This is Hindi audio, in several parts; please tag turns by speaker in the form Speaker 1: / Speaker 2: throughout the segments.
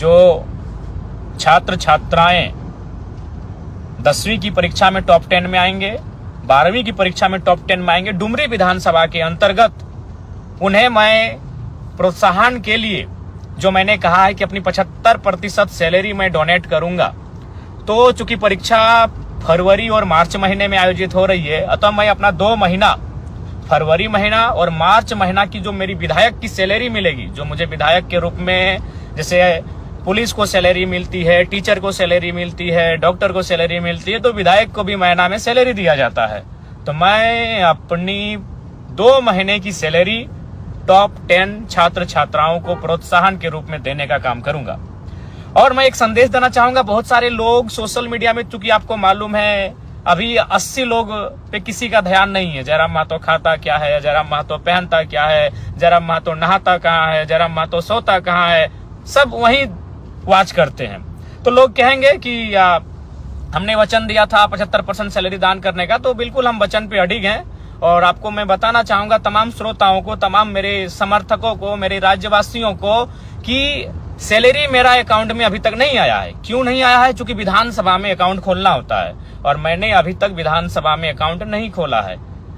Speaker 1: जो छात्र छात्राएं 10वीं की परीक्षा में टॉप 10 में आएंगे, 12वीं की परीक्षा में टॉप 10 में आएंगे, डुमरी विधानसभा के अंतर्गत उन्हें मैं प्रोत्साहन के लिए जो मैंने कहा है कि अपनी 75% सैलरी मैं डोनेट करूंगा। तो चूंकि परीक्षा फरवरी और मार्च महीने में आयोजित हो रही है, अतः मैं अपना 2 महीना, फरवरी महीना और मार्च महीना की जो मेरी विधायक की सैलरी मिलेगी, जो मुझे विधायक के रूप में जैसे पुलिस को सैलरी मिलती है, टीचर को सैलरी मिलती है, डॉक्टर को सैलरी मिलती है, तो विधायक को भी महीना में सैलरी दिया जाता है। तो मैं अपनी 2 महीने की सैलरी टॉप 10 छात्र छात्राओं को प्रोत्साहन के रूप में देने का काम करूंगा। और मैं एक संदेश देना चाहूंगा, बहुत सारे लोग सोशल मीडिया में, चूंकि आपको मालूम है अभी 80 लोग पे किसी का ध्यान नहीं है। जयराम महतो खाता क्या है, जयराम महतो पहनता क्या है, जयराम महतो नहाता कहाँ है, जयराम महतो सोता कहाँ है, सब वही वॉच करते हैं। तो लोग कहेंगे कि हमने वचन दिया था 75% सैलरी दान करने का, तो बिल्कुल हम वचन पे अडिग हैं। और आपको मैं बताना चाहूंगा तमाम श्रोताओं को, तमाम मेरे समर्थकों को, मेरे राज्यवासियों को कि सैलरी मेरा अकाउंट में अभी तक नहीं आया है। क्यों नहीं आया है? क्योंकि विधानसभा में अकाउंट खोलना होता है और मैंने अभी तक विधानसभा में अकाउंट नहीं खोला है।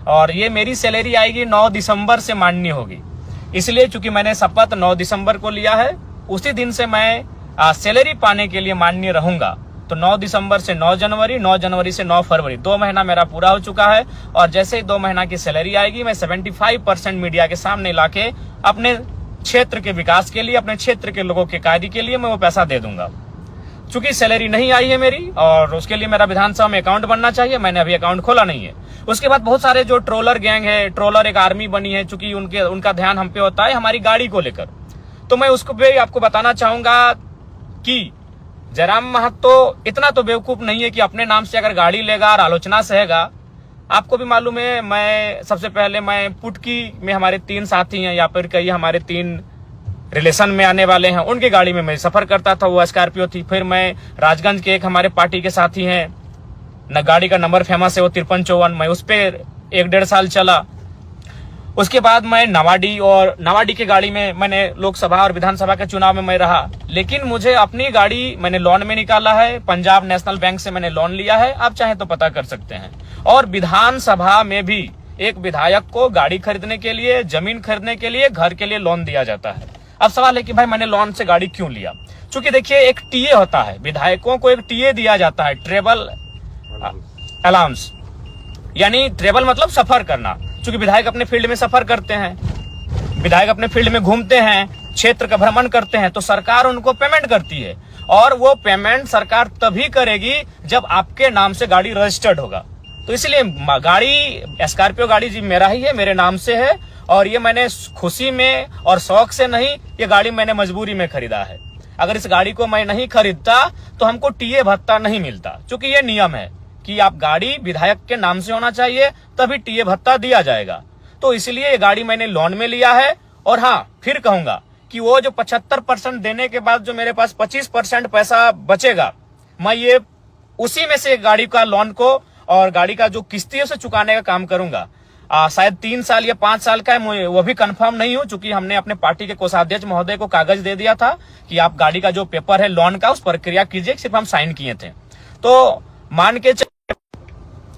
Speaker 1: और ये मेरी सैलरी आएगी 9 दिसंबर से मान्य होगी, इसलिए चूंकि मैंने शपथ 9 दिसंबर को लिया है, उसी दिन से मैं सैलरी पाने के लिए मान्य रहूंगा। तो 9 दिसंबर से 9 जनवरी, 9 जनवरी से 9 फरवरी, 2 महीना मेरा पूरा हो चुका है। और जैसे ही 2 महीना की सैलरी आएगी, मैं 75% मीडिया के सामने लाके अपने क्षेत्र के विकास के लिए, अपने क्षेत्र के लोगों के कार्य के लिए मैं वो पैसा दे दूंगा। चूंकि सैलरी नहीं आई है मेरी और उसके लिए मेरा विधानसभा में अकाउंट बनना चाहिए, मैंने अभी अकाउंट खोला नहीं है। उसके बाद बहुत सारे जो ट्रोलर गैंग है, ट्रोलर एक आर्मी बनी है, चूंकि उनका ध्यान हम पे होता है हमारी गाड़ी को लेकर। तो मैं उसको भी आपको बताना चाहूंगा कि जयराम महतो इतना तो बेवकूफ नहीं है कि अपने नाम से अगर गाड़ी लेगा और आलोचना सहेगा। आपको भी मालूम है, मैं सबसे पहले मैं पुटकी में हमारे 3 साथी हैं, या फिर कई हमारे 3 रिलेशन में आने वाले हैं, उनकी गाड़ी में मैं सफर करता था, वो स्कॉर्पियो थी। फिर मैं राजगंज के एक हमारे पार्टी के साथी हैं, न गाड़ी का नंबर फेमस है, वो 5354, मैं उस पर 1-1.5 साल चला। उसके बाद मैं नवाडी की गाड़ी में मैंने लोकसभा और विधानसभा के चुनाव में मैं रहा। लेकिन मुझे अपनी गाड़ी मैंने लोन में निकाला है, पंजाब नेशनल बैंक से मैंने लोन लिया है, आप चाहे तो पता कर सकते हैं। और विधानसभा में भी एक विधायक को गाड़ी खरीदने के लिए, जमीन खरीदने के लिए, घर के लिए लोन दिया जाता है। अब सवाल है कि भाई मैंने लोन से गाड़ी क्यों लिया? चूंकि देखिए एक टीए होता है, विधायकों को एक टीए दिया जाता है, ट्रेवल अलाउंस, यानी ट्रेवल मतलब सफर करना। चूंकि विधायक अपने फील्ड में सफर करते हैं, विधायक अपने फील्ड में घूमते हैं, क्षेत्र का भ्रमण करते हैं, तो सरकार उनको पेमेंट करती है। और वो पेमेंट सरकार तभी करेगी जब आपके नाम से गाड़ी रजिस्टर्ड होगा। तो इसलिए गाड़ी, स्कॉर्पियो गाड़ी जी मेरा ही है, मेरे नाम से है। और ये मैंने खुशी में और शौक से नहीं, ये गाड़ी मैंने मजबूरी में खरीदा है। अगर इस गाड़ी को मैं नहीं खरीदता तो हमको टीए भत्ता नहीं मिलता। चूंकि ये नियम है कि आप गाड़ी विधायक के नाम से होना चाहिए, तभी टीए भत्ता दिया जाएगा। तो इसलिए ये गाड़ी मैंने लोन में लिया है। और हाँ, फिर कहूंगा कि वो जो 75% देने के बाद जो मेरे पास 25% पैसा बचेगा, मैं ये उसी में से गाड़ी का लोन को और गाड़ी का जो किस्ती है उसे चुकाने का काम करूंगा। शायद 3 साल या 5 साल का है, वो भी कंफर्म नहीं हूं, चूंकि हमने अपने पार्टी के कोषाध्यक्ष महोदय को कागज दे दिया था कि आप गाड़ी का जो पेपर है लोन का, उस प्रक्रिया कीजिए, सिर्फ हम साइन किए थे। तो मान के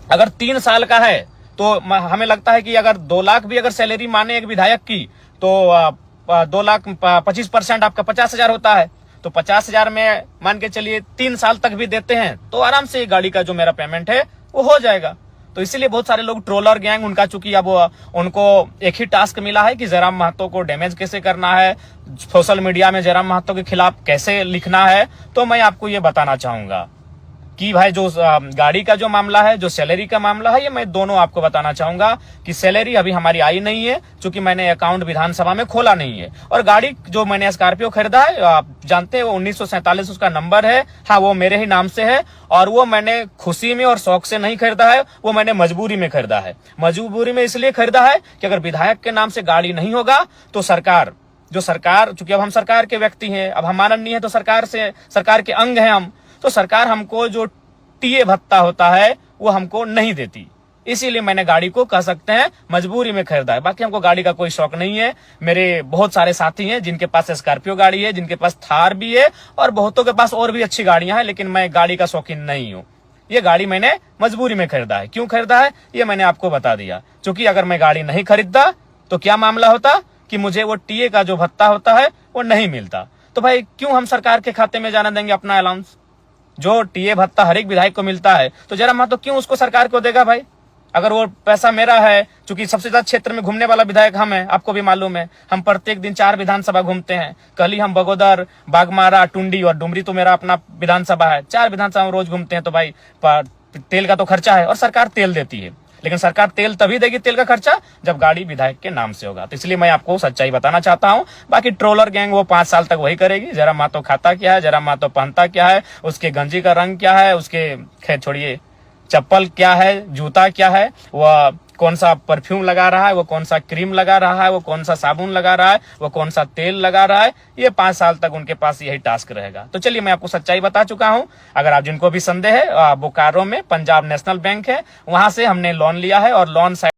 Speaker 1: अगर 3 साल का है तो हमें लगता है कि अगर 2 लाख भी अगर सैलरी माने एक विधायक की, तो 2 लाख 25% आपका 50,000 होता है। तो 50,000 में मान के चलिए 3 साल तक भी देते हैं तो आराम से गाड़ी का जो मेरा पेमेंट है वो हो जाएगा। तो इसीलिए बहुत सारे लोग ट्रोलर गैंग, उनका चूंकि अब उनको एक ही टास्क मिला है कि जयराम महतो को डैमेज कैसे करना है, सोशल मीडिया में जयराम महतो के खिलाफ कैसे लिखना है। तो मैं आपको ये बताना चाहूंगा कि भाई जो गाड़ी का जो मामला है, जो सैलरी का मामला है, ये मैं दोनों आपको बताना चाहूंगा कि सैलरी अभी हमारी आई नहीं है, क्योंकि मैंने अकाउंट विधानसभा में खोला नहीं है। और गाड़ी जो मैंने स्कॉर्पियो खरीदा है, आप जानते हैं वो 1947 उसका नंबर है, हाँ वो मेरे ही नाम से है। और वो मैंने खुशी में और शौक से नहीं खरीदा है, वो मैंने मजबूरी में खरीदा है। मजबूरी में इसलिए खरीदा है कि अगर विधायक के नाम से गाड़ी नहीं होगा तो सरकार, चूंकि अब हम सरकार के व्यक्ति हैं, अब हम माननीय है, तो सरकार के अंग हैं हम, तो सरकार हमको जो टीए भत्ता होता है वो हमको नहीं देती। इसीलिए मैंने गाड़ी को कह सकते हैं मजबूरी में खरीदा है। बाकी हमको गाड़ी का कोई शौक नहीं है। मेरे बहुत सारे साथी हैं जिनके पास स्कॉर्पियो गाड़ी है, जिनके पास थार भी है और बहुतों के पास और भी अच्छी गाड़ियां हैं, लेकिन मैं गाड़ी का शौकीन नहीं हूं। ये गाड़ी मैंने मजबूरी में खरीदा है। क्यों खरीदा है ये मैंने आपको बता दिया। क्योंकि अगर मैं गाड़ी नहीं खरीदता तो क्या मामला होता कि मुझे वो टीए का जो भत्ता होता है वो नहीं मिलता। तो भाई क्यों हम सरकार के खाते में जाने देंगे अपना अलाउंस? जो टीए भत्ता हर एक विधायक को मिलता है तो जरा महतो क्यों उसको सरकार को देगा भाई? अगर वो पैसा मेरा है, क्योंकि सबसे ज्यादा क्षेत्र में घूमने वाला विधायक हम है, आपको भी मालूम है। हम प्रत्येक दिन 4 विधानसभा घूमते हैं। कल ही हम बगोदर, बागमारा, टुंडी और डुमरी तो मेरा अपना विधानसभा है। 4 विधानसभा में रोज घूमते हैं। तो भाई तेल का तो खर्चा है और सरकार तेल देती है, लेकिन सरकार तेल तभी देगी, तेल का खर्चा, जब गाड़ी विधायक के नाम से होगा। तो इसलिए मैं आपको सच्चाई बताना चाहता हूं। बाकी ट्रोलर गैंग वो 5 साल तक वही करेगी। जरा मातो खाता क्या है, जरा मातो पहनता क्या है, उसके गंजी का रंग क्या है, उसके खैर छोड़िए चप्पल क्या है, जूता क्या है, वह कौन सा परफ्यूम लगा रहा है, वो कौन सा क्रीम लगा रहा है, वो कौन सा साबुन लगा रहा है, वो कौन सा तेल लगा रहा है, ये 5 साल तक उनके पास यही टास्क रहेगा। तो चलिए मैं आपको सच्चाई बता चुका हूं। अगर आप जिनको भी संदेह है, बोकारो में पंजाब नेशनल बैंक है, वहां से हमने लोन लिया है और लोन